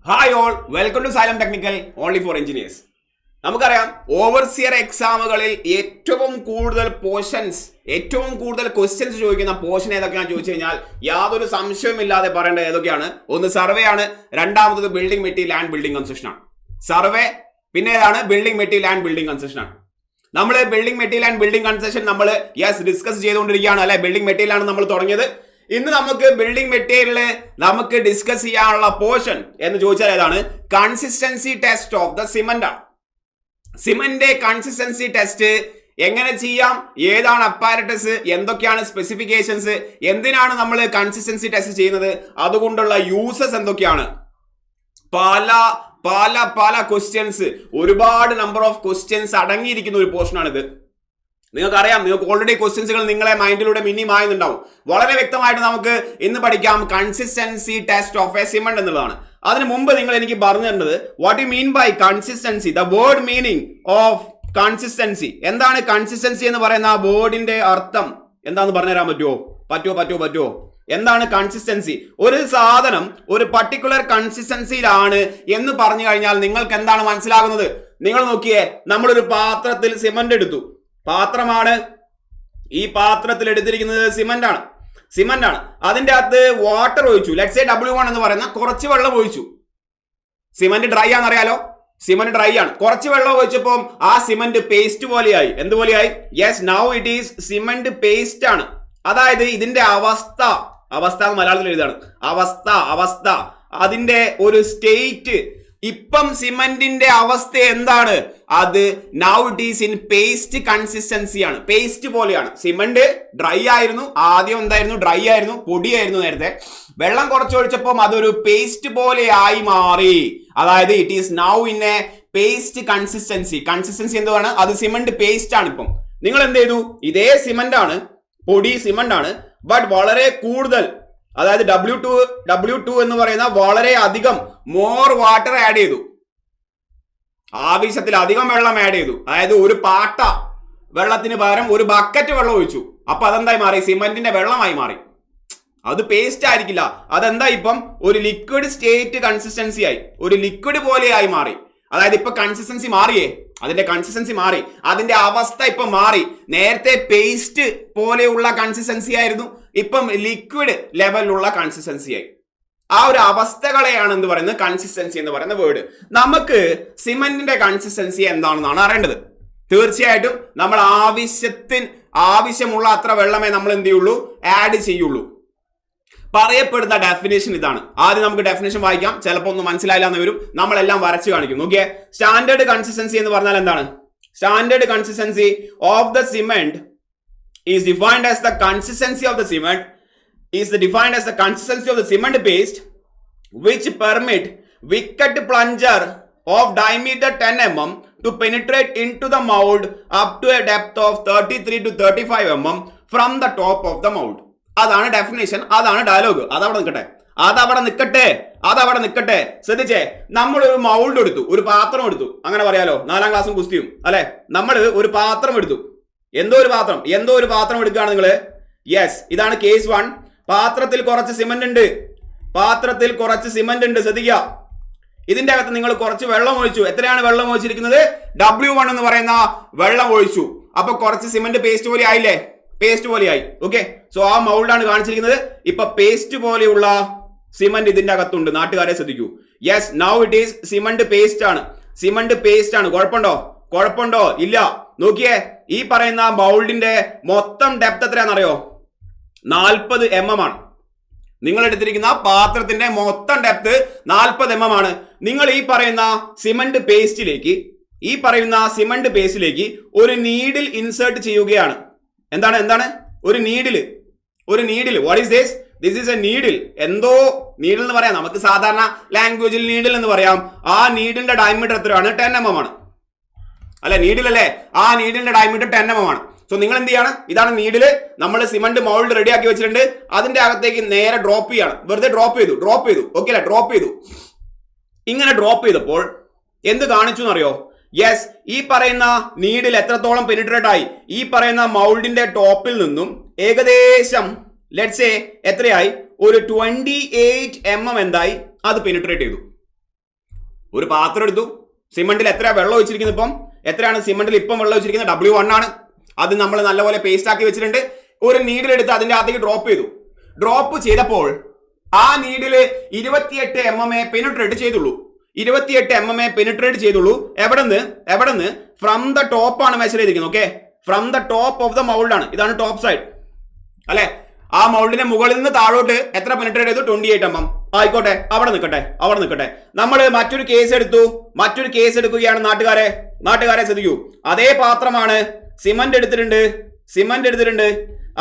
Hi all, welcome to Xylem technical only for engineers. നമുക്കറിയാം, overseer എക്സാമുകളിൽ ഏറ്റവും കൂടുതൽ ക്വസ്റ്റ്യൻസ് ചോദിക്കുന്ന പോർഷൻ ഏതൊക്കെയാണെന്ന് ചോദിച്ചു കഴിഞ്ഞാൽ യാതൊരു സംശയവുമില്ലാതെ പറയേണ്ടത് ഏതൊക്കെയാണ്? ഒന്ന് സർവേ ആണ്, രണ്ടാമത്തത് building material and building construction ആണ്. സർവേ, പിന്നെ ഏതാണ്? Building material and building construction ആണ്. നമ്മൾ building material and building construction നമ്മൾ ഡിസ്കസ് ചെയ്തുകൊണ്ടിരിക്കുകയാണ് അല്ലെ. ബിൽഡിംഗ് മെറ്റീരിയൽ ആണ് നമ്മൾ തുടങ്ങിയത്. ഇന്ന് നമുക്ക് ബിൽഡിംഗ് മെറ്റീരിയലില് നമുക്ക് ഡിസ്കസ് ചെയ്യാനുള്ള പോർഷൻ എന്ന് ചോദിച്ചാൽ ഏതാണ്? Consistency test of the cement ആണ്. സിമന്റ് കൺസിസ്റ്റൻസി ടെസ്റ്റ് എങ്ങനെ ചെയ്യാം, ഏതാണ് അപ്പാരറ്റസ്, എന്തൊക്കെയാണ് സ്പെസിഫിക്കേഷൻസ്, എന്തിനാണ് നമ്മൾ കൺസിസ്റ്റൻസി ടെസ്റ്റ് ചെയ്യുന്നത്, അതുകൊണ്ടുള്ള യൂസസ് എന്തൊക്കെയാണ്, പല പല പല ക്വസ്റ്റ്യൻസ്, ഒരുപാട് നമ്പർ ഓഫ് ക്വസ്റ്റ്യൻസ് അടങ്ങിയിരിക്കുന്ന ഒരു പോർഷനാണിത്. നിങ്ങൾക്കറിയാം, നിങ്ങൾക്ക് ഓൾറെഡി ക്വസ്റ്റ്യൻസുകൾ നിങ്ങളെ മൈൻഡിലൂടെ മിന്നിമായുന്നുണ്ടാവും. വളരെ വ്യക്തമായിട്ട് നമുക്ക് ഇന്ന് പഠിക്കാം consistency test of a cement എന്നുള്ളതാണ്. അതിന് മുമ്പ് നിങ്ങൾ എനിക്ക് പറഞ്ഞു തരുന്നത് what you mean by consistency, the word meaning of consistency. എന്താണ് കൺസിസ്റ്റൻസി എന്ന് പറയുന്ന ആ വേർഡിന്റെ അർത്ഥം എന്താന്ന് പറഞ്ഞുതരാൻ പറ്റുമോ? എന്താണ് കൺസിസ്റ്റൻസി? ഒരു സാധനം ഒരു പർട്ടിക്കുലർ കൺസിസ്റ്റൻസിയിലാണ് എന്ന് പറഞ്ഞു കഴിഞ്ഞാൽ നിങ്ങൾക്ക് എന്താണ് മനസ്സിലാകുന്നത്? നിങ്ങൾ നോക്കിയേ, നമ്മളൊരു പാത്രത്തിൽ സിമന്റ് എടുത്തു. പാത്രമാണ്, ഈ പാത്രത്തിൽ എടുത്തിരിക്കുന്നത് സിമന്റ് ആണ്. അതിന്റെ അകത്ത് വാട്ടർ ഒഴിച്ചു. ലെറ്റ്സ് സേ W1 എന്ന് പറയുന്ന കുറച്ച് വെള്ളം ഒഴിച്ചു. സിമന്റ് ഡ്രൈ ആണെന്നറിയാലോ, സിമന്റ് ഡ്രൈ ആണ്. കുറച്ച് വെള്ളം ഒഴിച്ചപ്പോൾ ആ സിമന്റ് പേസ്റ്റ് പോലെയായി. എന്തുപോലെയായി? Yes, now it is cement paste ആണ്. അതായത് ഇതിന്റെ അവസ്ഥ എന്ന് മലയാളത്തിൽ എഴുതാണ്. അവസ്ഥ അതിന്റെ ഒരു സ്റ്റേറ്റ്. ഇപ്പം സിമന്റിന്റെ അവസ്ഥ എന്താണ്? അത് now it is in paste consistency ആണ്. പേസ്റ്റ് പോലെയാണ്. സിമന്റ് ഡ്രൈ ആയിരുന്നു, ആദ്യം എന്തായിരുന്നു? ഡ്രൈ ആയിരുന്നു, പൊടിയായിരുന്നു നേരത്തെ. വെള്ളം കുറച്ചൊഴിച്ചപ്പോൾ അതൊരു പേസ്റ്റ് പോലെ ആയി മാറി. അതായത് it is now in A paste consistency. Consistency എന്താണ്? അത് സിമന്റ് പേസ്റ്റ് ആണ്. ഇപ്പം നിങ്ങൾ എന്ത് ചെയ്തു? ഇതേ സിമന്റ് ആണ്, പൊടി സിമന്റ് ആണ്, ബട്ട് വളരെ കൂടുതൽ, അതായത് W2 എന്ന് പറയുന്ന വളരെ അധികം മോർ വാട്ടർ ആഡ് ചെയ്തു. ആവശ്യത്തിലധികം വെള്ളം ആഡ് ചെയ്തു. അതായത് ഒരു പാട്ട വെള്ളത്തിന് പകരം ഒരു ബക്കറ്റ് വെള്ളം ഒഴിച്ചു. അപ്പൊ അതെന്തായി മാറി? സിമന്റിന്റെ വെള്ളമായി മാറി. അത് പേസ്റ്റ് ആയിരിക്കില്ല. അതെന്താ? ഇപ്പം ഒരു ലിക്വിഡ് സ്റ്റേറ്റ് കൺസിസ്റ്റൻസി ആയി, ഒരു ലിക്വിഡ് പോലെയായി മാറി. അതായത് ഇപ്പൊ കൺസിസ്റ്റൻസി മാറിയേ, അതിന്റെ കൺസിസ്റ്റൻസി മാറി, അതിന്റെ അവസ്ഥ ഇപ്പൊ മാറി. നേരത്തെ പേസ്റ്റ് പോലെയുള്ള കൺസിസ്റ്റൻസി ആയിരുന്നു, ഇപ്പം ലിക്വിഡ് ലെവലിലുള്ള കൺസിസ്റ്റൻസി ആയി. ആ ഒരു അവസ്ഥകളെയാണ് എന്ത് പറയുന്നത്? കൺസിസ്റ്റൻസി എന്ന് പറയുന്ന വേർഡ്. നമുക്ക് സിമന്റിന്റെ കൺസിസ്റ്റൻസി എന്താണെന്നാണ് അറിയേണ്ടത്. തീർച്ചയായിട്ടും നമ്മൾ ആവശ്യമുള്ള അത്ര വെള്ളമേ നമ്മൾ എന്ത് ചെയ്യുള്ളൂ? ആഡ് ചെയ്യുള്ളൂ. പറയപ്പെടുന്ന ഡെഫിനേഷൻ ഇതാണ്. ആദ്യം നമുക്ക് ഡെഫിനേഷൻ വായിക്കാം, ചിലപ്പോൾ ഒന്നും മനസ്സിലായില്ല എന്ന് വരും. നമ്മളെല്ലാം വരച്ച് കാണിക്കും. നോക്കിയേ, സ്റ്റാൻഡേർഡ് കൺസിസ്റ്റൻസി എന്ന് പറഞ്ഞാൽ എന്താണ്? Standard consistency of the cement is defined as the consistency of the cement paste which permit wicket plunger of diameter 10 mm to penetrate into the mold up to a depth of 33 to 35 mm from the top of the mold. അതാണ് definition, അതാണ് dialogue. അതവിടെ നിൽക്കട്ടെ. ശ്രദ്ധിച്ചേ, നമ്മൾ ഒരു mould എടുത്തു, ഒരു പാത്രം എടുത്തു, അങ്ങനെ പറയാലോ, 4ാം ക്ലാസ്സും കുസ്തിയും അല്ലെ. നമ്മൾ ഒരു പാത്രം എടുത്തു, എന്തോ ഒരു പാത്രം എടുക്കുകയാണ് നിങ്ങൾ. യെസ്, ഇതാണ് കേസ് 1. പാത്രത്തിൽ കുറച്ച് സിമന്റ് ഉണ്ട്. ശ്രദ്ധിക്കുക, ഇതിന്റെ അകത്ത് നിങ്ങൾ കുറച്ച് വെള്ളം ഒഴിച്ചു. എത്രയാണ് വെള്ളം ഒഴിച്ചിരിക്കുന്നത്? W1 എന്ന് പറയുന്ന വെള്ളം ഒഴിച്ചു. അപ്പൊ കുറച്ച് സിമന്റ് പേസ്റ്റ് പോലെ ആയില്ലേ? പേസ്റ്റ് പോലെയായി. ഓക്കെ, സോ ആ മൗൾഡാണ് കാണിച്ചിരിക്കുന്നത്. ഇപ്പൊ പേസ്റ്റ് പോലെയുള്ള സിമന്റ് ഇതിന്റെ അകത്തുണ്ട്. നാട്ടുകാരെ ശ്രദ്ധിക്കൂ. Yes, now it is cement paste ആണ്. കുഴപ്പമുണ്ടോ? ഇല്ല. നോക്കിയേ, ഈ പറയുന്ന മൗൾഡിന്റെ മൊത്തം ഡെപ്ത് എത്രയാണെന്നറിയോ? 40 mm ആണ്. നിങ്ങൾ എടുത്തിരിക്കുന്ന പാത്രത്തിന്റെ മൊത്തം ഡെപ്ത് 40 mm ആണ്. നിങ്ങൾ ഈ പറയുന്ന സിമന്റ് പേസ്റ്റിലേക്ക് ഒരു നീഡിൽ ഇൻസേർട്ട് ചെയ്യുകയാണ്. എന്താണ്? ഒരു needle. What is this? This is A needle. എന്തോ നീഡിൽ എന്ന് പറയാം, നമുക്ക് സാധാരണ ലാംഗ്വേജിൽ നീഡിൽ എന്ന് പറയാം. ആ നീഡിലിന്റെ ഡയമീറ്റർ എത്രയാണ്? 10 mm ആണ് അല്ലെ? നീഡിലല്ലേ? ആ നീഡിലിന്റെ ഡയമീറ്റർ 10 mm ആണ്. സോ നിങ്ങൾ എന്ത് ചെയ്യാണ്? ഇതാണ് നീഡില്. നമ്മൾ സിമന്റ് മൗൾഡ് റെഡി ആക്കി വെച്ചിട്ടുണ്ട്. അതിന്റെ അകത്തേക്ക് നേരെ ഡ്രോപ്പ് ചെയ്യാണ്. വെറുതെ ഡ്രോപ്പ് ചെയ്തു. ഓക്കെ അല്ലെ? ഡ്രോപ്പ് ചെയ്തു. ഇങ്ങനെ ഡ്രോപ്പ് ചെയ്തപ്പോൾ എന്ത് കാണിച്ചു എന്നറിയോ? യെസ്, ഈ പറയുന്ന നീഡിൽ എത്രത്തോളം പെനിട്രേറ്റ് ആയി? ഈ പറയുന്ന മൗൾഡിന്റെ ടോപ്പിൽ നിന്നും ഏകദേശം ലെറ്റ്സ് സേ എത്രയായി? ഒരു 28 mm എന്തായി? അത് പെനിട്രേറ്റ് ചെയ്തു. ഒരു പാത്രം എടുത്തു, സിമന്റിൽ എത്ര വെള്ളം ഒഴിച്ചിരിക്കുന്നത്? ഇപ്പം എത്രയാണ് സിമന്റിൽ ഇപ്പം വെള്ളം ഒഴിച്ചിരിക്കുന്നത്? W1 ആണ്. അത് നമ്മൾ നല്ലപോലെ പേസ്റ്റ് ആക്കി വെച്ചിട്ടുണ്ട്. ഒരു നീഡിൽ എടുത്ത് അതിന്റെ അകത്തേക്ക് ഡ്രോപ്പ് ചെയ്തു. ഡ്രോപ്പ് ചെയ്തപ്പോൾ ആ നീഡിൽ 28 mm പെനിട്രേറ്റ് ചെയ്തുള്ളൂ. 28 mm പെനിട്രേറ്റ് ചെയ്തുള്ളൂ. എവിടെന്ന്? ഫ്രം ദ ടോപ്പ് ആണ് മെഷർ ചെയ്തിരിക്കുന്നത്. Okay, from the top of the mould ആണ്. ഇതാണ് ടോപ്പ് സൈഡ് അല്ലെ? ആ മൗൾഡിന്റെ മുകളിൽ നിന്ന് താഴോട്ട് എത്ര പെനിട്രേറ്റ് ചെയ്തു? 28 mm. ആയിക്കോട്ടെ, അവിടെ നിൽക്കട്ടെ. നമ്മൾ മറ്റൊരു കേസ് എടുക്കുകയാണ്. നാട്ടുകാരെ ശ്രദ്ധിക്കൂ. അതേ പാത്രമാണ്, സിമന്റ് എടുത്തിട്ടുണ്ട്.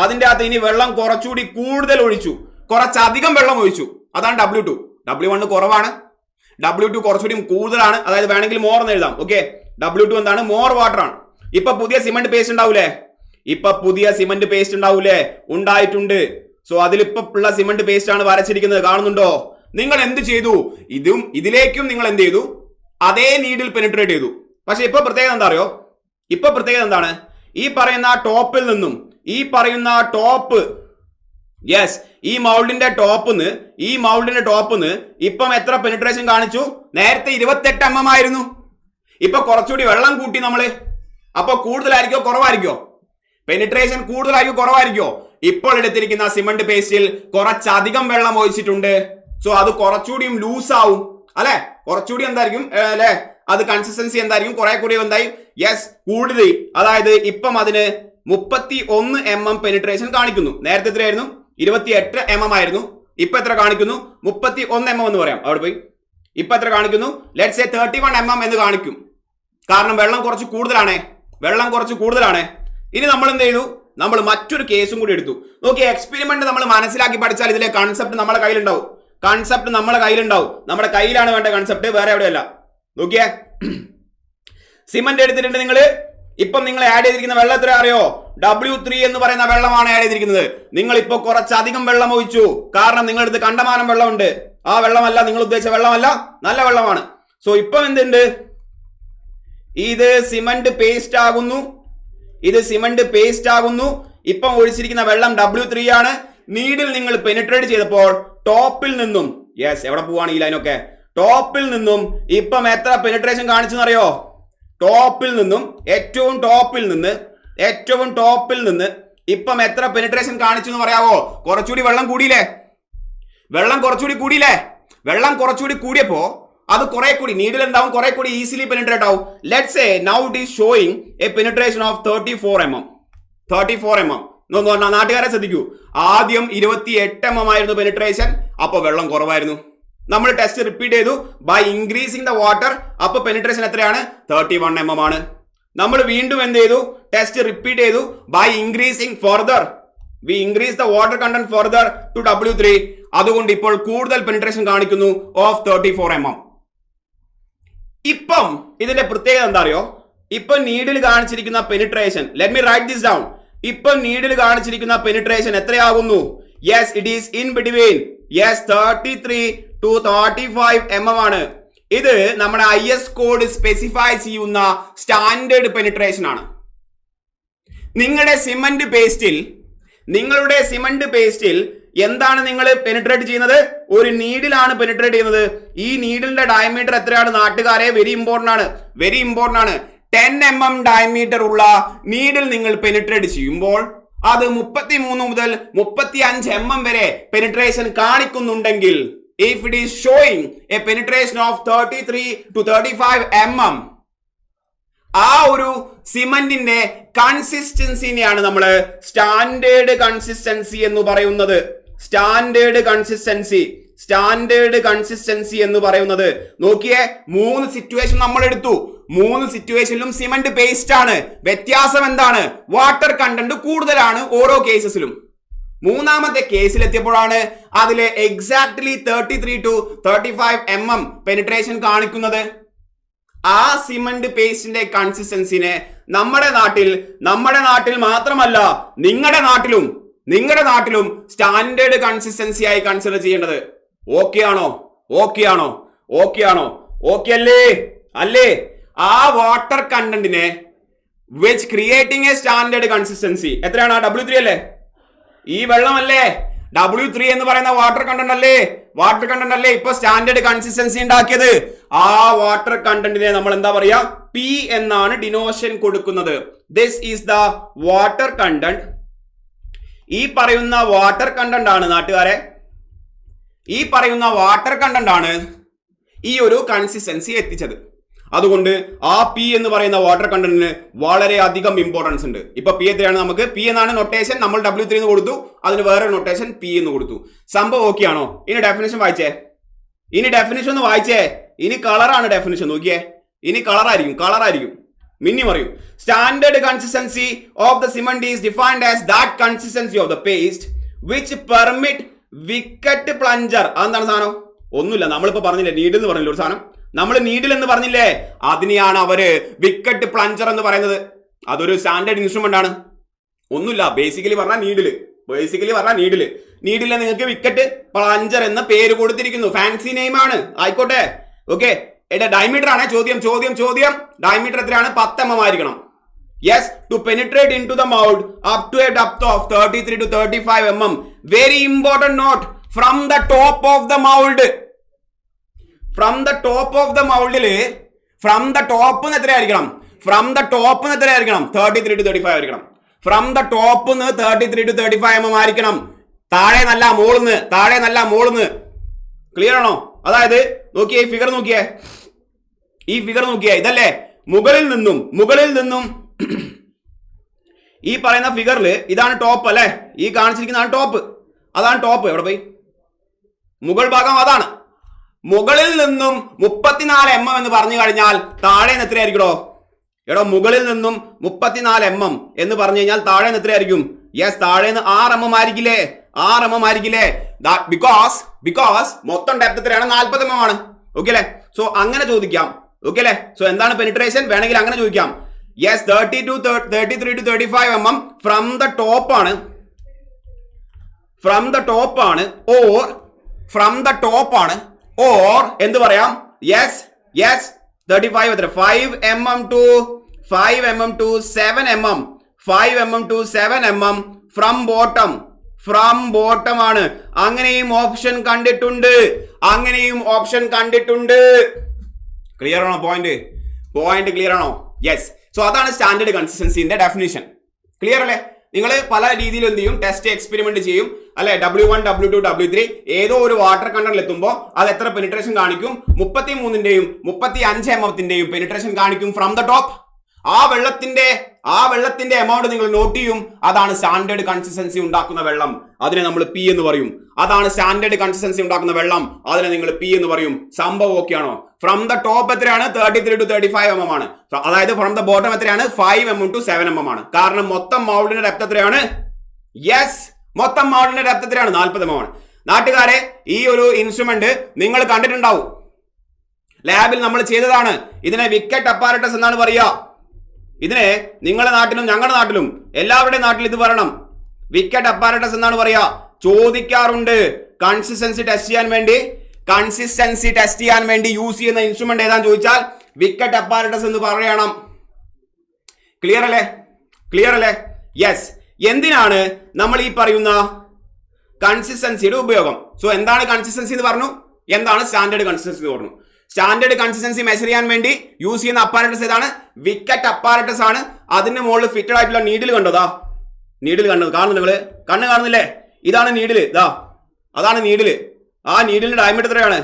അതിന്റെ അകത്ത് ഇനി വെള്ളം കുറച്ചുകൂടി കൂടുതൽ ഒഴിച്ചു, കുറച്ചധികം വെള്ളം ഒഴിച്ചു. അതാണ് W2. W1 കുറവാണ്, W2 കുറച്ചുകൂടി കൂടുതലാണ്. അതായത് വേണമെങ്കിൽ മോർ എന്ന് എഴുതാം. ഓക്കെ, W2 എന്താണ്? മോർ വാട്ടർ ആണ്. ഇപ്പൊ പുതിയ സിമന്റ് പേസ്റ്റ് ഉണ്ടാവൂലേ? ഉണ്ടായിട്ടുണ്ട്. സോ അതിലിപ്പോ ഉള്ള സിമന്റ് പേസ്റ്റ് ആണ് വരച്ചിരിക്കുന്നത്. കാണുന്നുണ്ടോ? നിങ്ങൾ എന്ത് ചെയ്തു? ഇതിലേക്കും നിങ്ങൾ എന്ത് ചെയ്തു? അതേ നീഡിൽ പെനിട്രേറ്റ് ചെയ്തു. പക്ഷെ ഇപ്പൊ പ്രത്യേകത എന്താ അറിയോ? എന്താണ്? ഈ പറയുന്ന ടോപ്പിൽ നിന്നും ഈ മൗൾഡിന്റെ ടോപ്പിന്ന് ഇപ്പം എത്ര പെനിട്രേഷൻ കാണിച്ചു? നേരത്തെ 28 mm ആയിരുന്നു. ഇപ്പൊ കുറച്ചുകൂടി വെള്ളം കൂട്ടി നമ്മള്. അപ്പൊ കൂടുതലായിരിക്കോ കുറവായിരിക്കോ? പെനിട്രേഷൻ കൂടുതലായിരിക്കോ കുറവായിരിക്കോ? ഇപ്പോൾ എടുത്തിരിക്കുന്ന സിമന്റ് പേസ്റ്റിൽ കുറച്ചധികം വെള്ളം ഒഴിച്ചിട്ടുണ്ട്. സോ അത് കുറച്ചുകൂടിയും ലൂസ് ആവും അല്ലെ? കുറച്ചുകൂടി എന്തായിരിക്കും അല്ലെ? അത് കൺസിസ്റ്റൻസി എന്തായിരിക്കും? കുറെ കൂടി എന്തായി? യെസ്, കൂടുതൽ. അതായത് ഇപ്പം അതിന് 31 mm പെനിട്രേഷൻ കാണിക്കുന്നു. നേരത്തെ എത്രയായിരുന്നു? 28 mm ആയിരുന്നു. ഇപ്പൊ എത്ര കാണിക്കുന്നു? 31 mm എന്ന് പറയാം. അവിടെ പോയി ഇപ്പൊ എത്ര കാണിക്കുന്നു? ലെറ്റ്സ് സേ 31 mm എന്ന് കാണിക്കും. കാരണം വെള്ളം കുറച്ച് കൂടുതലാണ്. ഇനി നമ്മൾ എന്ത് ചെയ്തു? നമ്മൾ മറ്റൊരു കേസും കൂടി എടുത്തു. നോക്കി, എക്സ്പെരിമെന്റ് നമ്മൾ മനസ്സിലാക്കി പഠിച്ചാൽ ഇതിലെ കൺസെപ്റ്റ് നമ്മുടെ കയ്യിലുണ്ടാവും. നമ്മുടെ കയ്യിലാണ് വേണ്ട കൺസെപ്റ്റ്, വേറെ എവിടെയല്ല. നോക്കിയേ, സിമന്റ് എടുത്തിട്ടുണ്ട് നിങ്ങൾ. ഇപ്പം നിങ്ങൾ ആഡ് ചെയ്തിരിക്കുന്ന വെള്ളം എത്ര അറിയോ? W3 എന്ന് പറയുന്ന വെള്ളമാണ് ആഡ് ചെയ്തിരിക്കുന്നത്. നിങ്ങൾ ഇപ്പൊ കുറച്ചധികം വെള്ളം ഒഴിച്ചു. കാരണം നിങ്ങളുടെ അടുത്ത് കണ്ടമാനം വെള്ളമുണ്ട്. ആ വെള്ളമല്ല, നിങ്ങൾ ഉദ്ദേശിച്ച വെള്ളമല്ല, നല്ല വെള്ളമാണ്. സോ ഇപ്പം എന്തുണ്ട്? ഇത് സിമന്റ് പേസ്റ്റ് ആകുന്നു. ഇപ്പം ഒഴിച്ചിരിക്കുന്ന വെള്ളം W3 ആണ്. നീഡിൽ നിങ്ങൾ പെനിട്രേറ്റ് ചെയ്തപ്പോൾ ടോപ്പിൽ നിന്നും, യെസ്, എവിടെ പോവാണ് ഈ ലൈനൊക്കെ? ടോപ്പിൽ നിന്നും ഇപ്പം എത്ര പെനിട്രേഷൻ കാണിച്ചെന്നറിയോ? ഏറ്റവും ടോപ്പിൽ നിന്ന് ഇപ്പം എത്ര പെനിട്രേഷൻ കാണിച്ചു എന്ന് പറയാവോ? കുറച്ചുകൂടി വെള്ളം കുറച്ചുകൂടി കൂടിയപ്പോ അത് കുറെ കൂടി നീഡിൽ എന്താവും? കുറെ കൂടി ഈസിലി പെനിട്രേറ്റ് ആവും. Let's say now it is showing A penetration of 34 mm. നാട്ടുകാരെ ശ്രദ്ധിക്കൂ. ആദ്യം 28 mm ആയിരുന്നു പെനിട്രേഷൻ. അപ്പൊ വെള്ളം കുറവായിരുന്നു. നമ്മൾ ടെസ്റ്റ് റിപ്പീറ്റ് ചെയ്തു ബൈ ഇൻക്രീസിംഗ് ദ വാട്ടർ. അപ്പൊ പെനിട്രേഷൻ എത്രയാണ്? 31 mm ആണ്. നമ്മൾ വീണ്ടും എന്ത് ചെയ്തു? ടെസ്റ്റ് റിപ്പീറ്റ് ചെയ്തു by increasing further. We increase the water content further to W3. അതുകൊണ്ട് ഇപ്പോൾ കൂടുതൽ പെനിട്രേഷൻ കാണിക്കുന്നു ഓഫ് 34 mm. ഇപ്പം ഇതിന്റെ പ്രത്യേകത എന്താ അറിയോ? ഇപ്പൊ നീഡിൽ കാണിച്ചിരിക്കുന്ന penetration, let me write this down. ഇപ്പം നീഡിൽ കാണിച്ചിരിക്കുന്ന പെനിട്രേഷൻ എത്രയാകുന്നു? Yes, it is in between 33 to 35 mm ആണ്. ഇത് നമ്മുടെ IS കോഡ് സ്പെസിഫൈ ചെയ്യുന്ന സ്റ്റാൻഡേർഡ് പെനിട്രേഷൻ ആണ്. നിങ്ങളുടെ സിമന്റ് പേസ്റ്റിൽ എന്താണ് നിങ്ങൾ പെനിട്രേറ്റ് ചെയ്യുന്നത്? ഒരു നീഡിലാണ് പെനിട്രേറ്റ് ചെയ്യുന്നത്. ഈ നീഡിലിന്റെ ഡയമീറ്റർ എത്രയാണ് നാട്ടുകാരെ? വെരി ഇമ്പോർട്ടന്റ് ആണ്. 10 mm ഡയമീറ്റർ ഉള്ള നീഡിൽ നിങ്ങൾ പെനിട്രേറ്റ് ചെയ്യുമ്പോൾ അത് 33 മുതൽ 35 mm വരെ penetration കാണിക്കുന്നുണ്ടെങ്കിൽ, if it is showing a penetration of 33 to 35 mm, ആ ഒരു സിമന്റിന്റെ കൺസിസ്റ്റൻസിനെയാണ് നമ്മൾ സ്റ്റാൻഡേർഡ് കൺസിസ്റ്റൻസി എന്ന് പറയുന്നത്. സ്റ്റാൻഡേർഡ് കൺസിസ്റ്റൻസി എന്ന് പറയുന്നത് നോക്കിയേ, 3 സിറ്റുവേഷൻ നമ്മൾ എടുത്തു. 3 സിറ്റുവേഷനിലും സിമന്റ് പേസ്റ്റ് ആണ്. വ്യത്യാസം എന്താണ്? വാട്ടർ കണ്ടന്റ് കൂടുതലാണ് ഓരോ കേസസിലും. മൂന്നാമത്തെ കേസിലെത്തിയപ്പോഴാണ് അതിലെ എക്സാക്ട്ലി 33 to 35 mm പെനിട്രേഷൻ കാണിക്കുന്നത്. ആ സിമന്റ് പേസ്റ്റിന്റെ കൺസിസ്റ്റൻസിനെ നമ്മുടെ നാട്ടിൽ മാത്രമല്ല നിങ്ങളുടെ നാട്ടിലും സ്റ്റാൻഡേർഡ് കൺസിസ്റ്റൻസി ആയി കൺസിഡർ ചെയ്യേണ്ടത്. ഓക്കെ അല്ലേ? ആ വാട്ടർ കണ്ടന്റിനെ which creating a standard consistency എത്രയാണ്? W3 അല്ലേ? ഈ വെള്ളമല്ലേ W3 എന്ന് പറയുന്ന വാട്ടർ കണ്ടന്റ് അല്ലേ ഇപ്പൊ സ്റ്റാൻഡേർഡ് കൺസിസ്റ്റൻസി ഉണ്ടാക്കിയത്. ആ വാട്ടർ കണ്ടന്റിനെ നമ്മൾ എന്താ പറയാ, P എന്നാണ് ഡിനോഷൻ കൊടുക്കുന്നത്. This is the water content. ഈ പറയുന്ന വാട്ടർ കണ്ടന്റ് ആണ് നാട്ടുകാരെ, ഈ പറയുന്ന വാട്ടർ കണ്ടന്റ് ആണ് ഈ ഒരു കൺസിസ്റ്റൻസി എത്തിച്ചത്. അതുകൊണ്ട് ആ P എന്ന് പറയുന്ന വാട്ടർ കണ്ടന്റിന് വളരെ അധികം ഇമ്പോർട്ടൻസ് ഉണ്ട്. ഇപ്പൊ P എത്രയാണ്, നമുക്ക് P എന്നാണ് നൊട്ടേഷൻ, നമ്മൾ W3 എന്ന് കൊടുത്തു, അതിന് വേറെ നൊട്ടേഷൻ P എന്ന് കൊടുത്തു. സംഭവം ഓക്കെ ആണോ? ഇനി ഡെഫിനിഷൻ വായിച്ചേ, ഒന്ന് വായിച്ചേ. ഇനി കളറാണ് ഡെഫിനിഷൻ, നോക്കിയേ. ഇനി കളറായിരിക്കും മിന്നി പറയും. Standard consistency of the cement is defined as that consistency of the paste which permit wicket plunger. അതെന്താണ് സാധനം? ഒന്നുമില്ല, നമ്മളിപ്പോ പറഞ്ഞില്ലേ നീഡിൽ എന്ന് പറഞ്ഞില്ല ഒരു സാധനം, നമ്മൾ നീഡിൽ എന്ന് പറഞ്ഞില്ലേ, അതിനെയാണ് അവര് വിക്കറ്റ് പ്ലഞ്ചർ എന്ന് പറയുന്നത്. അതൊരു സ്റ്റാൻഡേർഡ് ഇൻസ്ട്രുമെന്റ് ആണ്. ഒന്നുമില്ല, ബേസിക്കലി പറഞ്ഞാൽ നീഡില് നിങ്ങൾക്ക് വിക്കറ്റ് പ്ലഞ്ചർ എന്ന പേര് കൊടുത്തിരിക്കുന്നു. ഫാൻസി നെയിം ആണ്, ആയിക്കോട്ടെ. ഓക്കെ, ഡയമീറ്റർ ആണ് ചോദ്യം. ഡയമീറ്റർ എത്രയാണ്? 10 mm ആയിരിക്കണം. Yes, to penetrate into the mold up to a depth of 33 to 35 mm. Very important note, from the top of the mold. From the top എത്രയായിരിക്കണം? 33 to 35 ആയിരിക്കണം. From the top 33 to 35 mm ആയിരിക്കണം. താഴെ നല്ല മോളിന്ന്. Clear ആണോ? അതായത് നോക്കിയേ, ഈ figure നോക്കിയേ, ഇതല്ലേ മുകളിൽ നിന്നും ഈ പറയുന്ന ഫിഗറിൽ ഇതാണ് ടോപ്പ് അല്ലെ, ഈ കാണിച്ചിരിക്കുന്നതാണ് ടോപ്പ്. അതാണ് ടോപ്പ്. എവിടെ പോയി? മുകൾ ഭാഗം അതാണ്. മുകളിൽ നിന്നും 34 mm എന്ന് പറഞ്ഞു കഴിഞ്ഞാൽ താഴെ എത്രയായിരിക്കണോ? മുകളിൽ നിന്നും 34 mm എന്ന് പറഞ്ഞു കഴിഞ്ഞാൽ താഴെ എത്രയായിരിക്കും? യെസ്, താഴെ 6 mm ആയിരിക്കില്ലേ? 6 mm ആയിരിക്കില്ലേ? ബിക്കോസ് മൊത്തം ഡെപ്ത് എത്രയാണ്? 40 mm ആണ്. ഓക്കെ അല്ലേ? സോ അങ്ങനെ ചോദിക്കാം. ഓക്കെ അല്ലേ? സോ എന്താണ് പെനിട്രേഷൻ? വേണമെങ്കിൽ അങ്ങനെ ചോദിക്കാം. Yes, 33 to 35 mm from the top ആണ്, ഓർ എന്ത് പറയാം? യെസ് 35 എത്ര? 5 mm to 7 mm, 5 mm to 7 mm from bottom ആണ്. അങ്ങനെയും ഓപ്ഷൻ കണ്ടിട്ടുണ്ട്. ക്ലിയർ ആണോ? പോയിന്റ് ക്ലിയർ ആണോ? യെസ്. സോ അതാണ് സ്റ്റാൻഡേർഡ് കൺസിസ്റ്റൻസിന്റെ ഡെഫിനിഷൻ. ക്ലിയർ അല്ലേ? നിങ്ങൾ പല രീതിയിൽ എന്ത് ചെയ്യും? ടെസ്റ്റ് എക്സ്പെരിമെന്റ് ചെയ്യും അല്ലെ? W1, W2, W3 ഏതോ ഒരു വാട്ടർ കണ്ടന്റിൽ എത്തുമ്പോൾ അത് എത്ര പെനിട്രേഷൻ കാണിക്കും? 33ന്റെയും 35 mm പെനിട്രേഷൻ കാണിക്കും ഫ്രം ദ ടോപ്പ്. ആ വെള്ളത്തിന്റെ എമൗണ്ട് നിങ്ങൾ നോട്ട് ചെയ്യും. അതാണ് സ്റ്റാൻഡേർഡ് കൺസിസ്റ്റൻസി ഉണ്ടാക്കുന്ന വെള്ളം. അതിനെ നമ്മൾ P എന്ന് പറയും. അതാണ് സ്റ്റാൻഡേർഡ് കൺസിസ്റ്റൻസി ഉണ്ടാക്കുന്ന വെള്ളം. അതിനെ നിങ്ങൾ P എന്ന് പറയും. സംഭവം ഓക്കെ ആണോ? ഫ്രം ദ ടോപ്പ് എത്രയാണ്? 33 to 35 mm ആണ്. അതായത് ഫ്രം ദ ബോട്ടം എത്രയാണ്? 5 mm to 7 mm ആണ്. കാരണം മൊത്തം മൗൾഡിന്റെ ഡെപ്ത് എത്രയാണ്? യെസ്, മൊത്തം മൗൾഡിന്റെ ഡെപ്ത് എത്രയാണ്? 40 mm ആണ്. നാട്ടുകാരെ, ഈ ഒരു ഇൻസ്ട്രുമെന്റ് നിങ്ങൾ കണ്ടിട്ടുണ്ടാവും, ലാബിൽ നമ്മൾ ചെയ്തതാണ്. ഇതിനെ വിക്കറ്റ് അപ്പാരറ്റസ് എന്നാണ് പറയുക. ഇതിനെ നിങ്ങളുടെ നാട്ടിലും ഞങ്ങളുടെ നാട്ടിലും എല്ലാവരുടെയും നാട്ടിൽ ഇത് പറയണം, വിക്കറ്റ് അപ്പാരറ്റസ് എന്നാണ് പറയുക. ചോദിക്കാറുണ്ട്. കൺസിസ്റ്റൻസി ടെസ്റ്റ് ചെയ്യാൻ വേണ്ടി യൂസ് ചെയ്യുന്ന ഇൻസ്ട്രുമെന്റ് ഏതാന്ന് ചോദിച്ചാൽ വിക്കറ്റ് അപ്പാരറ്റസ് എന്ന് പറയണം. ക്ലിയർ അല്ലേ? യെസ്. എന്തിനാണ് നമ്മൾ ഈ പറയുന്ന കൺസിസ്റ്റൻസിയുടെ ഉപയോഗം? സോ എന്താണ് കൺസിസ്റ്റൻസി എന്ന് പറഞ്ഞു, എന്താണ് സ്റ്റാൻഡേർഡ് കൺസിസ്റ്റൻസി എന്ന് പറഞ്ഞു. സ്റ്റാൻഡേർഡ് കൺസിസ്റ്റൻസി മെഷർ ചെയ്യാൻ വേണ്ടി യൂസ് ചെയ്യുന്ന അപ്പാരറ്റസ് ഏതാണ്? വിക്കറ്റ് അപ്പാരറ്റസ് ആണ്. അതിന്റെ മുകളിൽ ഫിറ്റഡ് ആയിട്ടുള്ള നീഡിൽ കണ്ടതാ, കാണുന്നു നിങ്ങള്? കണ്ണ് കാണുന്നില്ലേ? ഇതാണ് നീഡില്, അതാണ് നീഡില്. ആ നീഡിലിന്റെ ഡയമീറ്റർ എത്രയാണ്?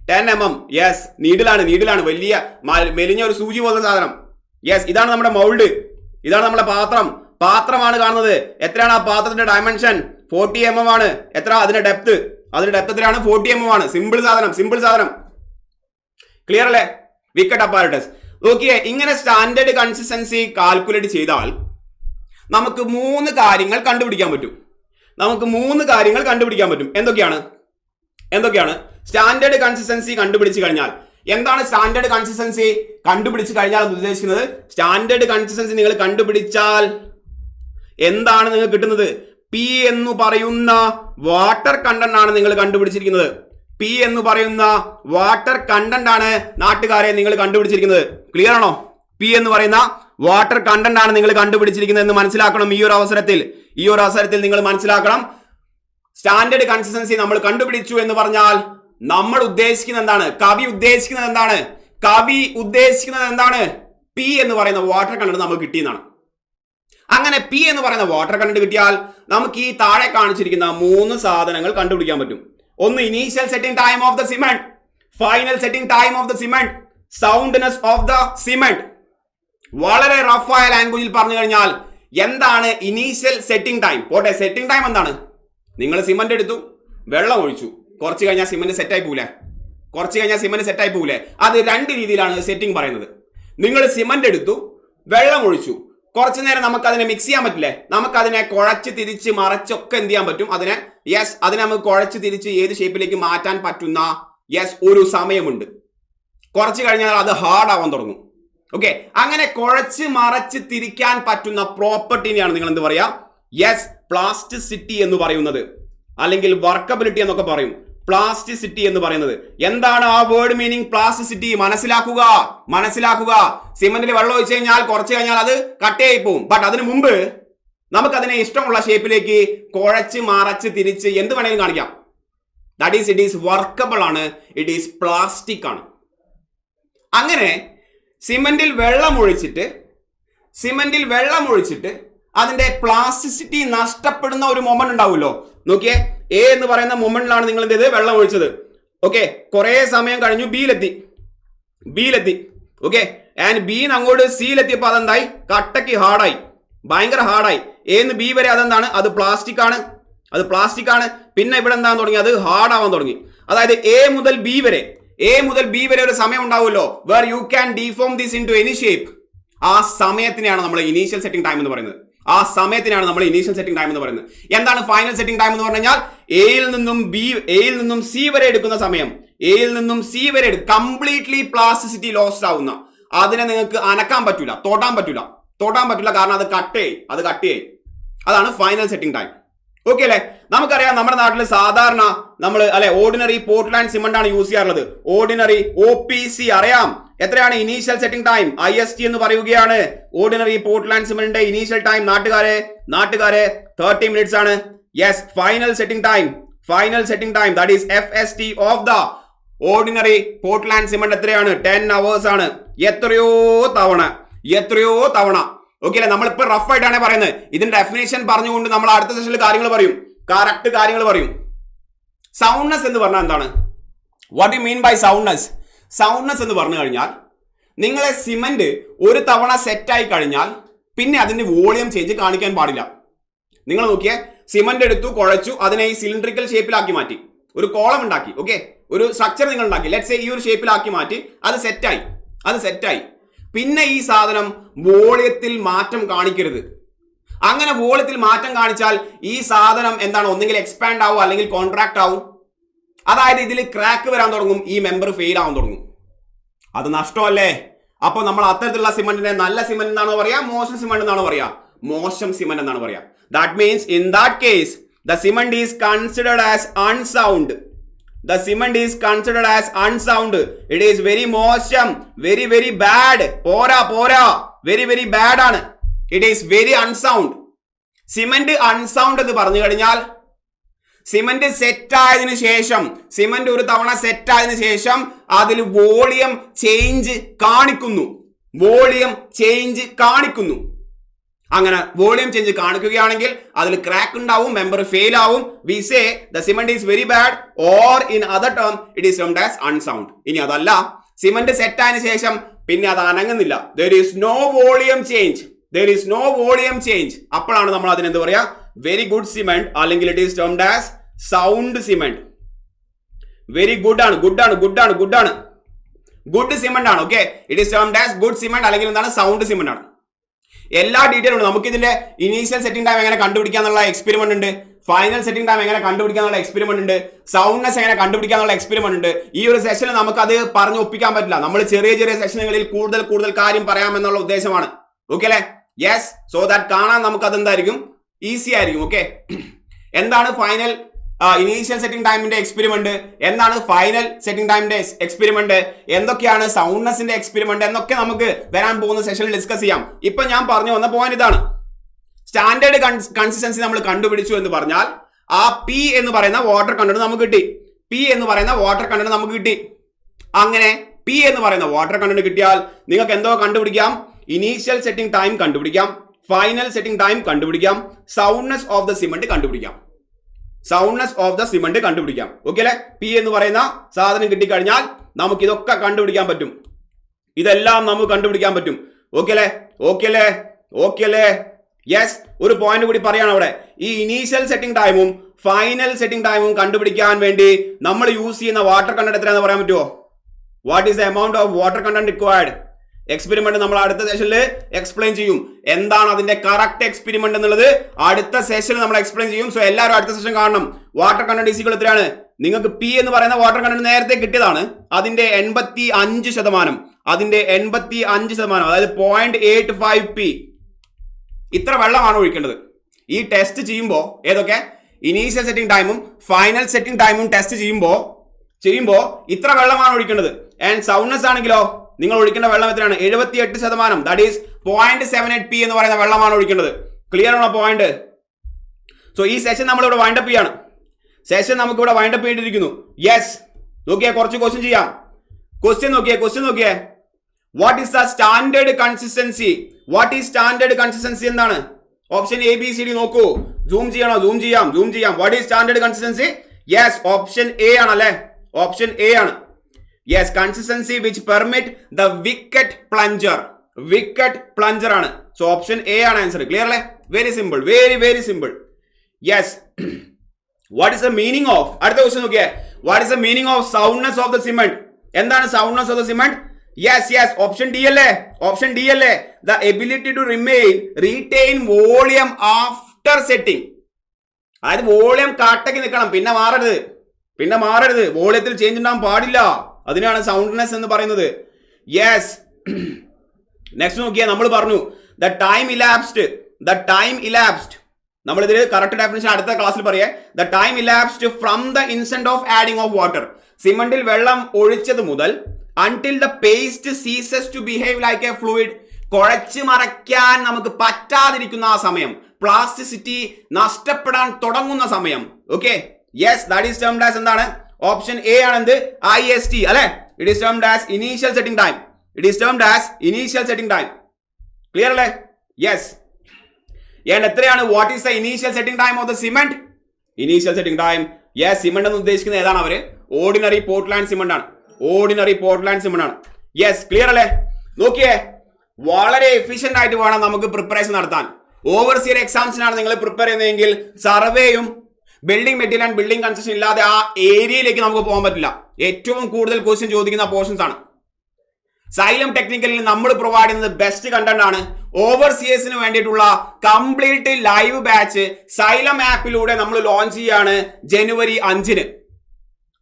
10 mm. യെസ്, നീഡിലാണ് വലിയ മെലിഞ്ഞ ഒരു സൂചി പോലത്തെ സാധനം. യെസ്, ഇതാണ് നമ്മുടെ മൗൾഡ്, ഇതാണ് നമ്മുടെ പാത്രമാണ് കാണുന്നത്. എത്രയാണ് ആ പാത്രത്തിന്റെ ഡയമെൻഷൻ? 40 mm ആണ്. എത്ര? അതിന്റെ ഡെപ്ത് എത്രയാണ്? 40 mm ആണ്. സിമ്പിൾ സാധനം. ക്ലിയർ അല്ലേ? Wicket apparatus. നോക്കിയേ, ഇങ്ങനെ സ്റ്റാൻഡേർഡ് കൺസിസ്റ്റൻസി കാൽക്കുലേറ്റ് ചെയ്താൽ നമുക്ക് 3 കാര്യങ്ങൾ കണ്ടുപിടിക്കാൻ പറ്റും. എന്തൊക്കെയാണ്? സ്റ്റാൻഡേർഡ് കൺസിസ്റ്റൻസി കണ്ടുപിടിച്ചു കഴിഞ്ഞാൽ എന്താണ് സ്റ്റാൻഡേർഡ് കൺസിസ്റ്റൻസി കണ്ടുപിടിച്ചു കഴിഞ്ഞാൽ ഉദ്ദേശിക്കുന്നത്? സ്റ്റാൻഡേർഡ് കൺസിസ്റ്റൻസി നിങ്ങൾ കണ്ടുപിടിച്ചാൽ എന്താണ് നിങ്ങൾക്ക് കിട്ടുന്നത്? P എന്ന് പറയുന്ന വാട്ടർ കണ്ടന്റ് ആണ് നിങ്ങൾ കണ്ടുപിടിച്ചിരിക്കുന്നത്. നാട്ടുകാരെ നിങ്ങൾ കണ്ടുപിടിച്ചിരിക്കുന്നത്. ക്ലിയർ ആണോ? P എന്ന് പറയുന്ന വാട്ടർ കണ്ടന്റ് ആണ് നിങ്ങൾ കണ്ടുപിടിച്ചിരിക്കുന്നത് എന്ന് മനസ്സിലാക്കണം. ഈ ഒരു അവസരത്തിൽ നിങ്ങൾ മനസ്സിലാക്കണം. സ്റ്റാൻഡേർഡ് കൺസിസ്റ്റൻസി നമ്മൾ കണ്ടുപിടിച്ചു എന്ന് പറഞ്ഞാൽ നമ്മൾ ഉദ്ദേശിക്കുന്നത് എന്താണ്? കവി ഉദ്ദേശിക്കുന്നത് എന്താണ്? പി എന്ന് പറയുന്ന വാട്ടർ കണ്ടന്റ് നമുക്ക് കിട്ടിയെന്നാണ്. അങ്ങനെ പി എന്ന് പറയുന്ന വാട്ടർ കണ്ടന്റ് കിട്ടിയാൽ നമുക്ക് ഈ താഴെ കാണിച്ചിരിക്കുന്ന 3 സാധനങ്ങൾ കണ്ടുപിടിക്കാൻ പറ്റും. ഒന്ന് initial setting time of the cement, final setting time of the cement, soundness of the cement. വളരെ റഫായ ലാംഗ്വേജിൽ പറഞ്ഞു കഴിഞ്ഞാൽ എന്താണ് ഇനീഷ്യൽ സെറ്റിംഗ് ടൈം? പോട്ടെ, സെറ്റിംഗ് ടൈം എന്താണ്? നിങ്ങൾ സിമെന്റ് എടുത്തു, വെള്ളം ഒഴിച്ചു, കുറച്ച് കഴിഞ്ഞാൽ സിമെന്റ് സെറ്റായി പോകില്ലേ? അത് 2 രീതിയിലാണ് സെറ്റിംഗ് പറയുന്നത്. നിങ്ങൾ സിമെന്റ് എടുത്തു, വെള്ളം ഒഴിച്ചു, കുറച്ചു നേരം നമുക്ക് അതിനെ മിക്സ് ചെയ്യാൻ പറ്റില്ലേ? നമുക്ക് അതിനെ കുഴച്ച് തിരിച്ച് മറച്ചൊക്കെ എന്ത് ചെയ്യാൻ പറ്റും? അതിനെ നമുക്ക് കുഴച്ച് തിരിച്ച് ഏത് ഷേപ്പിലേക്ക് മാറ്റാൻ പറ്റുന്ന ഒരു സമയമുണ്ട്. കുറച്ച് കഴിഞ്ഞാൽ അത് ഹാർഡ് ആവാൻ തുടങ്ങും. ഓക്കെ, അങ്ങനെ കുഴച്ച് മറച്ച് തിരിക്കാൻ പറ്റുന്ന പ്രോപ്പർട്ടിനെയാണ് നിങ്ങൾ എന്ത് പറയാ? പ്ലാസ്റ്റിസിറ്റി എന്ന് പറയുന്നത്, അല്ലെങ്കിൽ വർക്കബിലിറ്റി എന്നൊക്കെ പറയും. പ്ലാസ്റ്റിസിറ്റി എന്ന് പറയുന്നത് എന്താണ്? ആ വേർഡ് മീനിങ് പ്ലാസ്റ്റിസിറ്റി മനസ്സിലാക്കുക. സിമെന്റിൽ വെള്ളം ഒഴിച്ചു കഴിഞ്ഞാൽ കുറച്ച് കഴിഞ്ഞാൽ അത് കട്ടയായി പോകും. ബട്ട് അതിനു മുമ്പ് നമുക്കതിനെ ഇഷ്ടമുള്ള ഷേപ്പിലേക്ക് കുഴച്ച് മറച്ച് തിരിച്ച് എന്ത് വേണമെങ്കിലും കാണിക്കാം. That is, it is workable ആണ്, ഇറ്റ് ഈസ് പ്ലാസ്റ്റിക് ആണ്. അങ്ങനെ സിമെന്റിൽ വെള്ളം ഒഴിച്ചിട്ട് അതിന്റെ പ്ലാസ്റ്റിസിറ്റി നഷ്ടപ്പെടുന്ന ഒരു മൊമെന്റ് ഉണ്ടാവുമല്ലോ. നോക്കിയേ, എ എന്ന് പറയുന്ന മൊമെന്റിലാണ് നിങ്ങൾ എന്ത് ചെയ്ത് വെള്ളം ഒഴിച്ചത്. ഓക്കെ, കുറെ സമയം കഴിഞ്ഞു ബിയിലെത്തി. ഓക്കെ, ആൻഡ് ബിന്ന് അങ്ങോട്ട് സിയിലെത്തിയപ്പോൾ അതെന്തായി? കട്ടയ്ക്ക് ഹാർഡായി, ഭയങ്കര ഹാർഡായി. എന്ന് ബി വരെ അതെന്താണ്? അത് പ്ലാസ്റ്റിക് ആണ്. പിന്നെ ഇവിടെ എന്താന്ന് തുടങ്ങി? അത് ഹാർഡ് ആവാൻ തുടങ്ങി. അതായത് എ മുതൽ ബി വരെ ഒരു സമയം ഉണ്ടാവുമല്ലോ, where you can deform this into any shape. ആ സമയത്തിനെയാണ് നമ്മൾ ഇനീഷ്യൽ സെറ്റിംഗ് ടൈം എന്ന് പറയുന്നത്. എന്താണ് ഫൈനൽ സെറ്റിംഗ് ടൈം എന്ന് പറഞ്ഞു കഴിഞ്ഞാൽ എയിൽ നിന്നും സി വരെ എടുക്കുന്ന സമയം. കംപ്ലീറ്റ്ലി പ്ലാസ്റ്റിസിറ്റി ലോസ്റ്റ് ആവുന്ന, അതിനെ നിങ്ങൾക്ക് അനക്കാൻ പറ്റൂല, തൊടാൻ പറ്റൂല. കാരണം അത് കട്ടയായി. അതാണ് ഫൈനൽ സെറ്റിംഗ് ടൈം. ഓക്കെ അല്ലെ? നമുക്കറിയാം, നമ്മുടെ നാട്ടിൽ സാധാരണ നമ്മൾ ഓർഡിനറി പോർട്ട്ലാൻഡ് സിമന്റ് ആണ് യൂസ് ചെയ്യാറുള്ളത്. ഓർഡിനറി OPC അറിയാം. എത്രയാണ് ഇനീഷ്യൽ സെറ്റിംഗ് ടൈം? IST എന്ന് പറയുകയാണ്. ഓർഡിനറി പോർട്ട്ലാൻഡ് സിമന്റിന്റെ ഇനീഷ്യൽ ടൈം നാട്ടുകാരെ 30 മിനിറ്റ്സ് ആണ്. Final setting time that is FST of the ordinary Portland cement എത്രയാണ്? 10 hours ആണ്. എത്രയോ തവണ. ഓക്കെ അല്ലെ? നമ്മളിപ്പോ റഫ് ആയിട്ടാണ് പറയുന്നത്. ഇതിന്റെ ഡെഫിനേഷൻ പറഞ്ഞുകൊണ്ട് നമ്മൾ അടുത്ത സെഷനിൽ കറക്റ്റ് കാര്യങ്ങൾ പറയും. സൗണ്ട്നെസ് എന്ന് പറഞ്ഞാൽ എന്താണ്? What you mean by soundness എന്ന് പറഞ്ഞു കഴിഞ്ഞാൽ, നിങ്ങളെ സിമന്റ് ഒരു തവണ സെറ്റായി കഴിഞ്ഞാൽ പിന്നെ അതിന്റെ വോളിയം ചേഞ്ച് കാണിക്കാൻ പാടില്ല. നിങ്ങൾ നോക്കിയേ, സിമന്റ് എടുത്തു, കുഴച്ചു, അതിനെ ഈ സിലിണ്ടറിക്കൽ ഷേപ്പിലാക്കി മാറ്റി, ഒരു കോളം ഉണ്ടാക്കി. ഓക്കെ, ഒരു സ്ട്രക്ചർ നിങ്ങൾ ഉണ്ടാക്കി. ലെറ്റ്സ് സേ ഈ ഒരു ഷേപ്പിലാക്കി മാറ്റി, അത് സെറ്റായി. പിന്നെ ഈ സാധനം വോളിയത്തിൽ മാറ്റം കാണിക്കരുത്. അങ്ങനെ വോളിയത്തിൽ മാറ്റം കാണിച്ചാൽ ഈ സാധനം എന്താണ്? ഒന്നെങ്കിൽ എക്സ്പാൻഡ് ആവും, അല്ലെങ്കിൽ കോൺട്രാക്ട് ആവും. അതായത് ഇതിൽ ക്രാക്ക് വരാൻ തുടങ്ങും, ഈ മെമ്പർ ഫെയിൽ ആവാൻ തുടങ്ങും. അത് നഷ്ടമല്ലേ? അപ്പൊ നമ്മൾ അത്തരത്തിലുള്ള സിമന്റിനെ നല്ല സിമന്റ് എന്നാണോ പറയാ, മോശം സിമന്റ് എന്നാണോ പറയാ? മോശം സിമന്റ് എന്നാണ് പറയാ. That means in that case the cement is considered as unsound. It is very മോശം, very bad. പോരാ, very bad ആണ്. It is very unsound. Cement unsound എന്ന് പറഞ്ഞു കഴിഞ്ഞാൽ, സിമന്റ് സെറ്റായതിനു ശേഷം, സിമന്റ് ഒരു തവണ സെറ്റായതിനു ശേഷം അതിൽ വോളിയം ചേഞ്ച് കാണിക്കുന്നു. അങ്ങനെ വോളിയം ചേഞ്ച് കാണിക്കുകയാണെങ്കിൽ അതിൽ ക്രാക്ക് ഉണ്ടാവും, മെമ്പർ ഫെയിൽ ആവും. We say the cement is very bad, or in other term it is termed as unsound. ഇനി അതല്ല, സിമന്റ് സെറ്റ് ആയതിനു ശേഷം പിന്നെ അത് അനങ്ങുന്നില്ല, there is no volume change, അപ്പോഴാണ് നമ്മൾ അതിന് എന്ത് പറയാ? വെരി ഗുഡ് സിമന്റ്, അല്ലെങ്കിൽ it is termed as sound cement. Very good ആണ്, ഗുഡ് സിമന്റ് ആണ്. Okay, it is termed as good cement, അല്ലെങ്കിൽ എന്താണ്? സൗണ്ട് സിമന്റ് ആണ്. എല്ലാ ഡീറ്റെയിലും ഉണ്ട്. നമുക്ക് ഇതിന്റെ ഇനീഷ്യൽ സെറ്റിംഗ് ടൈം എങ്ങനെ കണ്ടുപിടിക്കാന്നുള്ള എക്സ്പെരിമെന്റ് ഉണ്ട്, ഫൈനൽ സെറ്റിംഗ് ടൈം എങ്ങനെ കണ്ടുപിടിക്കാന്നുള്ള എക്സ്പെരിമെന്റ് ഉണ്ട്, സൗണ്ട്നെസ് എങ്ങനെ കണ്ടുപിടിക്കാന്നുള്ള എക്സ്പെരിമെന്റ് ഉണ്ട്. ഈ ഒരു സെഷനിൽ നമുക്ക് അത് പറഞ്ഞു ഒപ്പിക്കാൻ പറ്റില്ല. നമ്മൾ ചെറിയ സെഷനുകളിൽ കൂടുതൽ കാര്യം പറയാമെന്നുള്ള ഉദ്ദേശമാണ്. ഓക്കെ അല്ലെ? യെസ്, സോ ദാറ്റ് കാണാൻ നമുക്ക് അതെന്തായിരിക്കും? ഈസി ആയിരിക്കും. ഓക്കെ, എന്താണ് ഫൈനൽ ഇനീഷ്യൽ സെറ്റിംഗ് ടൈമിന്റെ എക്സ്പെരിമെന്റ്, എന്താണ് ഫൈനൽ സെറ്റിംഗ് ടൈമിന്റെ എക്സ്പെരിമെന്റ്, എന്തൊക്കെയാണ് സൗണ്ട്നെസിന്റെ എക്സ്പെരിമെന്റ് എന്നൊക്കെ നമുക്ക് വരാൻ പോകുന്ന സെഷനിൽ ഡിസ്കസ് ചെയ്യാം. ഇപ്പൊ ഞാൻ പറഞ്ഞു വന്ന പോയിന്റ് ഇതാണ്. സ്റ്റാൻഡേർഡ് കൺസിസ്റ്റൻസി നമ്മൾ കണ്ടുപിടിച്ചു എന്ന് പറഞ്ഞാൽ ആ പി എന്ന് പറയുന്ന വാട്ടർ കണ്ടന്റ് നമുക്ക് കിട്ടി. പി എന്ന് പറയുന്ന വാട്ടർ കണ്ടന്റ് നമുക്ക് കിട്ടി. അങ്ങനെ പി എന്ന് പറയുന്ന വാട്ടർ കണ്ടന്റ് കിട്ടിയാൽ നിങ്ങൾക്ക് എന്തോ കണ്ടുപിടിക്കാം? ഇനീഷ്യൽ സെറ്റിംഗ് ടൈം കണ്ടുപിടിക്കാം, ഫൈനൽ സെറ്റിംഗ് ടൈം കണ്ടുപിടിക്കാം, സൗണ്ട്നെസ് ഓഫ് ദ സിമന്റ് കണ്ടുപിടിക്കാം. സൗണ്ട്നെസ് ഓഫ് ദ സിമന്റ് കണ്ടുപിടിക്കാം. ഓക്കെ അല്ലെ? പി എന്ന് പറയുന്ന സാധനം കിട്ടിക്കഴിഞ്ഞാൽ നമുക്ക് ഇതൊക്കെ കണ്ടുപിടിക്കാൻ പറ്റും. ഇതെല്ലാം നമുക്ക് കണ്ടുപിടിക്കാൻ പറ്റും. ഓക്കെ അല്ലേ? ഓക്കെ അല്ലേ? ഓക്കെ അല്ലേ? യെസ്. ഒരു പോയിന്റ് കൂടി പറയാണ് അവിടെ. ഈ ഇനീഷ്യൽ സെറ്റിംഗ് ടൈമും ഫൈനൽ സെറ്റിംഗ് ടൈമും കണ്ടുപിടിക്കാൻ വേണ്ടി നമ്മൾ യൂസ് ചെയ്യുന്ന വാട്ടർ കണ്ടന്റ് എത്രയാണെന്ന് പറയാൻ പറ്റുമോ? What is the amount of water content required? Experiment നമ്മൾ അടുത്ത സെഷനിൽ എക്സ്പ്ലെയിൻ ചെയ്യും. എന്താണ് അതിന്റെ കറക്റ്റ് എക്സ്പെരിമെന്റ് എന്നുള്ളത് അടുത്ത സെഷനിൽ നമ്മൾ എക്സ്പ്ലെയിൻ ചെയ്യും. സോ എല്ലാവരും അടുത്ത സെഷൻ കാണണം. വാട്ടർ കണ്ടന്റ് ഈക്വൽ എത്രയാണ്? നിങ്ങൾക്ക് പി എന്ന് പറയുന്ന വാട്ടർ കണ്ടന്റ് നേരത്തെ കിട്ടിയതാണ്. അതിന്റെ 85%, അതിന്റെ 85%, അതായത് 0.85p. ഇത്ര വെള്ളമാണ് ഒഴിക്കേണ്ടത്. ഈ ടെസ്റ്റ് ചെയ്യുമ്പോൾ ഏതൊക്കെ ഇനീഷ്യൽ സെറ്റിംഗ് ടൈമും ഫൈനൽ സെറ്റിംഗ് ടൈമും ടെസ്റ്റ് ചെയ്യുമ്പോൾ ഇത്ര വെള്ളമാണ് ഒഴിക്കേണ്ടത്. ആൻഡ് സൗണ്ട്നെസ് ആണെങ്കിലോ നിങ്ങൾ ഒഴിക്കേണ്ട വെള്ളം എത്രയാണ്? 78%, ദാറ്റ് ഈസ് 0.78p എന്ന് പറയുന്ന വെള്ളമാണ് ഒഴിക്കേണ്ടത്. ക്ലിയർ ആണോ പോയിന്റ്? സോ ഈ സെഷൻ നമ്മളിവിടെ വൈൻഡപ്പ് ചെയ്യാണ്. സെഷൻ നമുക്ക് ഇവിടെ വൈൻഡപ്പ് ചെയ്തിരിക്കുന്നു. യെസ്. നോക്കിയേ, കുറച്ച് ക്വസ്റ്റ്യൻ ചെയ്യാം. ക്വസ്റ്റ്യൻ നോക്കിയേ. What is the standard consistency? What is standard consistency എന്താണ്? Option A B C D നോക്കൂ. സൂം ചെയ്യണോ? സൂം ചെയ്യാം. What is standard consistency? Yes, option A ആണല്ലേ? ഓപ്ഷൻ എ ആണ്. Yes, consistency which permit the Vicat plunger ആണ്. So option A ആണ് answer. Clear അല്ലേ? Very simple, very simple. Yes. What is the meaning of, അടുത്ത question നോക്കിയേ. What is the meaning of soundness of the cement? എന്താണ് soundness of the cement? Yes, option D അല്ലേ? The ability to retain volume after setting. അതായത് volume കാട്ടയ്ക്ക് നിൽക്കണം, പിന്നെ മാറരുത്. വോളിയത്തിൽ ചേഞ്ച് ഉണ്ടാകാൻ പാടില്ല. അതിനാണ് സൗണ്ട്നെസ് എന്ന് പറയുന്നത്. യെസ്. നെക്സ്റ്റ് നോക്കിയാൽ നമ്മൾ പറഞ്ഞു ദ ടൈം ഇലാപ്സ്ഡ്. നമ്മൾ ഇതിൽ കറക്റ്റ് ഡെഫിനിഷൻ അടുത്ത ക്ലാസ്സിൽ പറയാം. The time elapsed from the instant of adding of water. സിമന്റിൽ വെള്ളം ഒഴിച്ചത് മുതൽ until the paste ceases to behave like a fluid. കുഴച്ച് മറയ്ക്കാൻ നമുക്ക് പറ്റാതിരിക്കുന്ന ആ സമയം, പ്ലാസ്റ്റിസിറ്റി നഷ്ടപ്പെടാൻ തുടങ്ങുന്ന സമയം. Okay, yes, that is termed as എന്താണ്? ഓപ്ഷൻ എ ആണ് എന്ത്? IST അല്ലെ? It is termed as initial setting time. Clear അല്ലേ? യെസ്. എത്രയാണ്? What is the initial setting time of the cement? Initial setting time, yes, cement എന്ന് ഉദ്ദേശിക്കുന്നത് ഏതാണ്? അവര് ഓർഡിനറി പോർട്ട്ലാൻഡ് സിമന്റ് ആണ്. യെസ്, ക്ലിയർ അല്ലേ? നോക്കിയേ, വളരെ എഫിഷ്യന്റ് ആയിട്ട് വേണം നമുക്ക് പ്രിപ്പറേഷൻ നടത്താൻ. ഓവർസിയർ എക്സാംസിനാണ് നിങ്ങൾ പ്രിപ്പയർ ചെയ്യുന്നതെങ്കിൽ സർവേയും building material and building construction ഇല്ലാതെ ആ ഏരിയയിലേക്ക് നമുക്ക് പോകാൻ പറ്റില്ല. ഏറ്റവും കൂടുതൽ ക്വസ്റ്റ്യൻ ചോദിക്കുന്ന പോർഷൻസ് ആണ്. സൈലം ടെക്നിക്കലിൽ നമ്മൾ പ്രൊവൈഡ് ചെയ്യുന്നത് ബെസ്റ്റ് കണ്ടന്റ് ആണ്. ഓവർസിയേഴ്സിന് വേണ്ടിയിട്ടുള്ള കംപ്ലീറ്റ് ലൈവ് ബാച്ച് സൈലം ആപ്പിലൂടെ നമ്മൾ ലോഞ്ച് ചെയ്യാണ് ജനുവരി 5-ന്.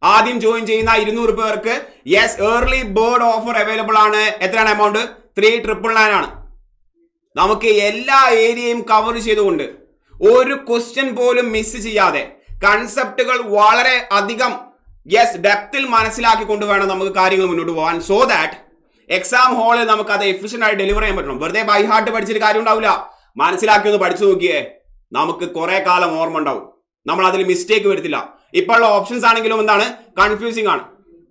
ആദ്യം ജോയിൻ ചെയ്യുന്ന 200 പേർക്ക് yes early bird offer available ആണ്. എത്രയാണ് എമൗണ്ട്? 3,999 ആണ്. നമുക്ക് എല്ലാ ഏരിയയും കവർ ചെയ്തുകൊണ്ട് ഒരു ക്വസ്റ്റ്യൻ പോലും മിസ് ചെയ്യാതെ കൺസെപ്റ്റുകൾ വളരെ അധികം ഡെപ്തിൽ മനസ്സിലാക്കിക്കൊണ്ട് വേണം നമുക്ക് കാര്യങ്ങൾ മുന്നോട്ട് പോകാൻ. സോ ദാറ്റ് എക്സാം ഹാളിൽ നമുക്ക് അത് എഫിഷ്യന്റ് ആയി ഡെലിവർ ചെയ്യാൻ പറ്റണം. വെറുതെ ബൈ ഹാർട്ട് പഠിച്ചിട്ട് കാര്യം ഉണ്ടാവില്ല. മനസ്സിലാക്കി ഒന്ന് പഠിച്ചു നോക്കിയേ, നമുക്ക് കുറെ കാലം ഓർമ്മ ഉണ്ടാവും. നമ്മൾ അതിൽ മിസ്റ്റേക്ക് വരുത്തില്ല. ഇപ്പോഴുള്ള ഓപ്ഷൻസ് ആണെങ്കിലും എന്താണ്? കൺഫ്യൂസിംഗ് ആണ്.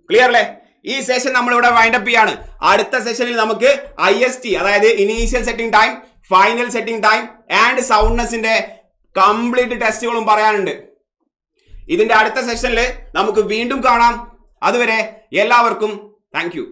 ക്ലിയർ അല്ലേ? ഈ സെഷൻ നമ്മൾ ഇവിടെ വൈൻഡപ്പ് ചെയ്യാണ്. അടുത്ത സെഷനിൽ നമുക്ക് IST, അതായത് initial setting time, final setting time and സൗണ്ട്നെസിന്റെ കംപ്ലീറ്റ് ടെസ്റ്റുകളും പറയാനുണ്ട്. ഇതിന്റെ അടുത്ത സെഷനിൽ നമുക്ക് വീണ്ടും കാണാം. അതുവരെ എല്ലാവർക്കും താങ്ക് യു.